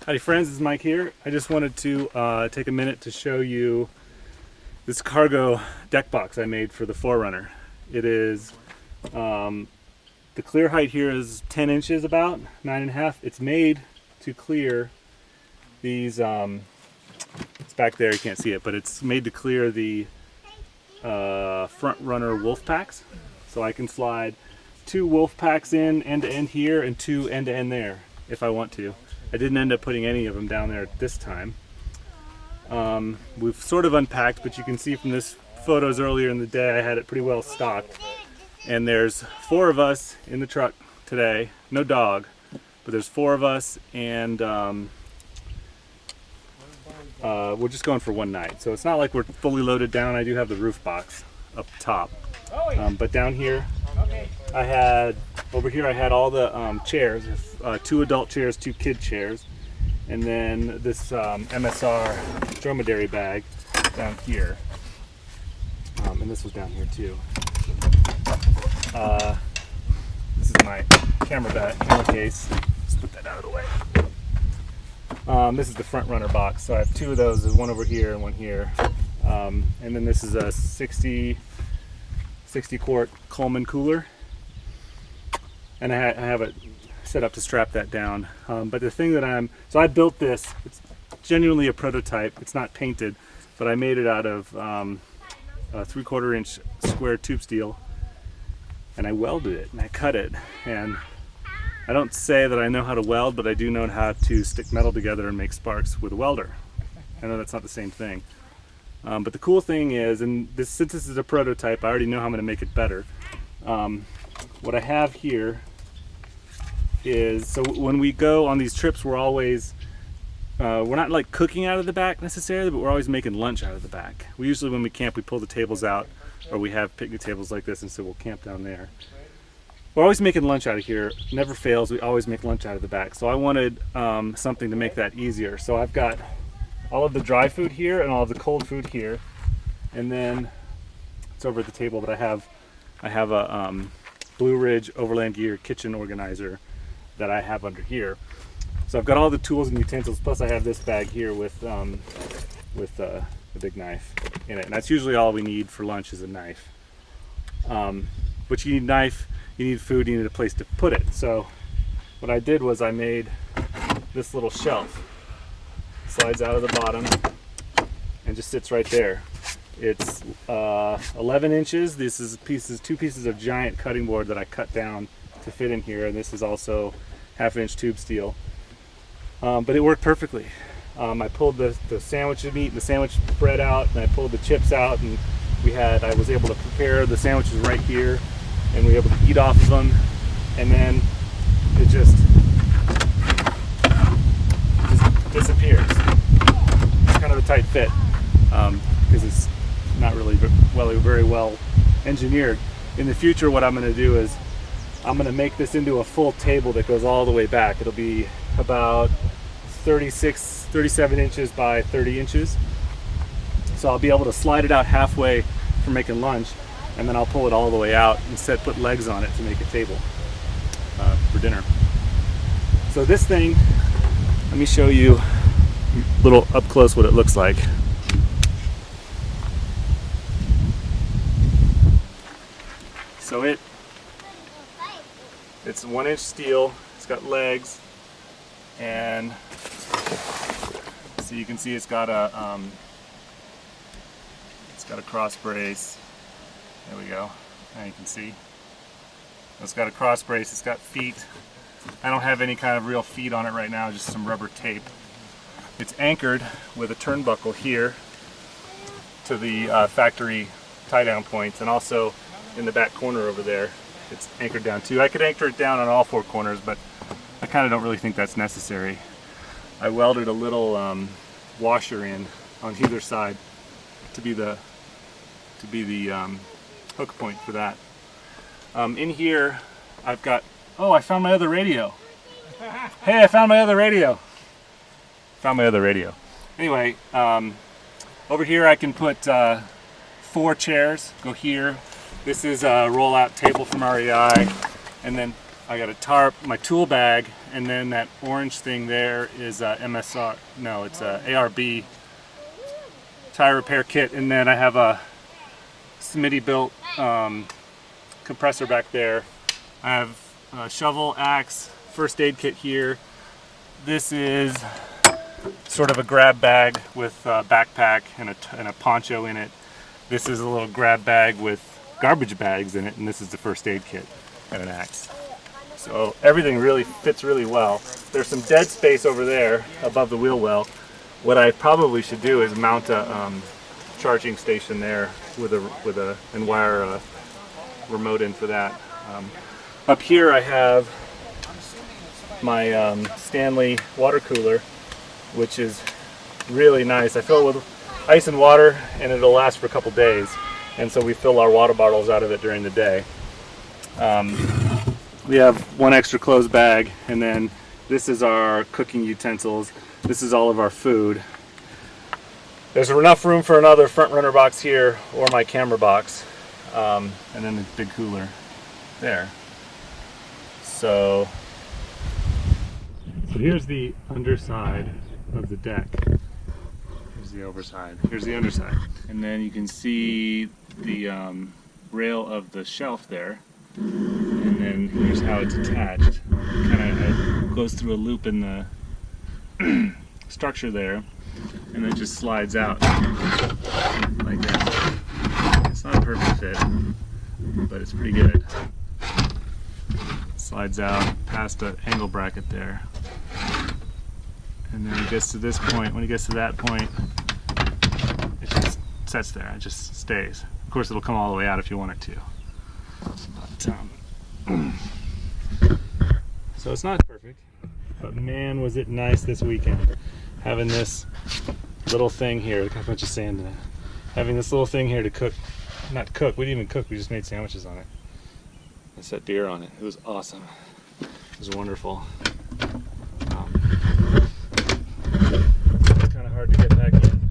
Howdy friends, this is Mike here. I just wanted to take a minute to show you this cargo deck box I made for the 4Runner. It is, the clear height here is 10 inches about, 9.5. It's made to clear these, it's back there, you can't see it, but it's made to clear the 4Runner wolf packs. So I can slide 2 wolf packs in end to end here and 2 end to end there if I want to. I didn't end up putting any of them down there this time. We've sort of unpacked, but you can see from this photos earlier in the day I had it pretty well stocked. And there's 4 of us in the truck today, no dog, but there's 4 of us, and we're just going for one night. So it's not like we're fully loaded down. I do have the roof box up top. But down here, over here I had all the chairs, 2 adult chairs, 2 kid chairs, and then this MSR dromedary bag down here, and this was down here too. This is my camera case. Let's put that out of the way. This is the 4Runner box, so I have 2 of those. There's one over here and one here, and then this is a 60 quart Coleman cooler, and I have it set up to strap that down. But the thing that I built this, it's genuinely a prototype. It's not painted, but I made it out of a 3/4 inch square tube steel, and I welded it and I cut it. And I don't say that I know how to weld, but I do know how to stick metal together and make sparks with a welder. I know that's not the same thing. But the cool thing is, and since this is a prototype, I already know how I'm going to make it better. What I have here is, so when we go on these trips, we're always, we're not like cooking out of the back necessarily, but we're always making lunch out of the back. We usually, when we camp, we pull the tables out, or we have picnic tables like this, and so we'll camp down there. We're always making lunch out of here. Never fails, we always make lunch out of the back. So I wanted something to make that easier. So I've got all of the dry food here and all of the cold food here, and then it's over at the table, but I have a Blue Ridge Overland Gear kitchen organizer that I have under here. So I've got all the tools and utensils, plus I have this bag here with the big knife in it, and that's usually all we need for lunch is a knife. But you need a knife, you need food, you need a place to put it. So what I did was I made this little shelf. Slides out of the bottom and just sits right there. It's 11 inches. This is 2 pieces of giant cutting board that I cut down to fit in here, and this is also 1/2 inch tube steel. But it worked perfectly. I pulled the sandwich meat and the sandwich bread out, and I pulled the chips out, and I was able to prepare the sandwiches right here, and we were able to eat off of them, and then it just disappears. It's kind of a tight fit because it's not really very well engineered. In the future, what I'm going to do is I'm going to make this into a full table that goes all the way back. It'll be about 37 inches by 30 inches. So I'll be able to slide it out halfway for making lunch, and then I'll pull it all the way out and put legs on it to make a table for dinner. So this thing, let me show you a little up close what it looks like. So it's 1 inch steel, it's got legs, and so you can see it's got a cross brace. There we go. Now you can see. It's got a cross brace, it's got feet. I don't have any kind of real feet on it right now, just some rubber tape. It's anchored with a turnbuckle here to the factory tie-down points, and also in the back corner over there, it's anchored down too. I could anchor it down on all 4 corners, but I kind of don't really think that's necessary. I welded a little washer in on either side to be the hook point for that. In here, I've got, oh, I found my other radio. Hey, I found my other radio. Anyway, over here I can put 4 chairs, go here. This is a roll-out table from REI, and then I got a tarp, my tool bag, and then that orange thing there is MSR. No, it's a ARB tire repair kit, and then I have a Smitty built compressor back there. I have a shovel, axe, first aid kit here. This is sort of a grab bag with a backpack and a poncho in it. This is a little grab bag with garbage bags in it, and this is the first aid kit and an axe. So everything really fits really well. There's some dead space over there above the wheel well. What I probably should do is mount a charging station there and wire a remote in for that. Up here I have my Stanley water cooler, which is really nice. I fill it with ice and water, and it'll last for a couple days. And so we fill our water bottles out of it during the day. We have one extra clothes bag, and then this is our cooking utensils. This is all of our food. There's enough room for another 4Runner box here, or my camera box, and then the big cooler there. So here's the underside of the deck. Here's the overside. Here's the underside. And then you can see the rail of the shelf there. And then here's how it's attached. It goes through a loop in the structure there, and then just slides out like that. It's not a perfect fit, but it's pretty good. Slides out past the angle bracket there. And then it gets to this point. When it gets to that point, it just sits there. It just stays. Of course, it'll come all the way out if you want it to. So it's not perfect, but man, was it nice this weekend. Having this little thing here, got a bunch of sand in it. Having this little thing here to cook, not cook, we didn't even cook, we just made sandwiches on it. I set deer on it. It was awesome. It was wonderful. It's kind of hard to get back in,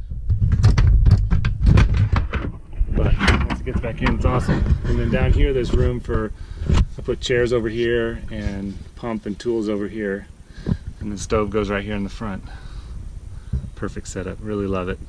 but once it gets back in, it's awesome. And then down here, there's room for, I put chairs over here and pump and tools over here, and the stove goes right here in the front. Perfect setup. Really love it.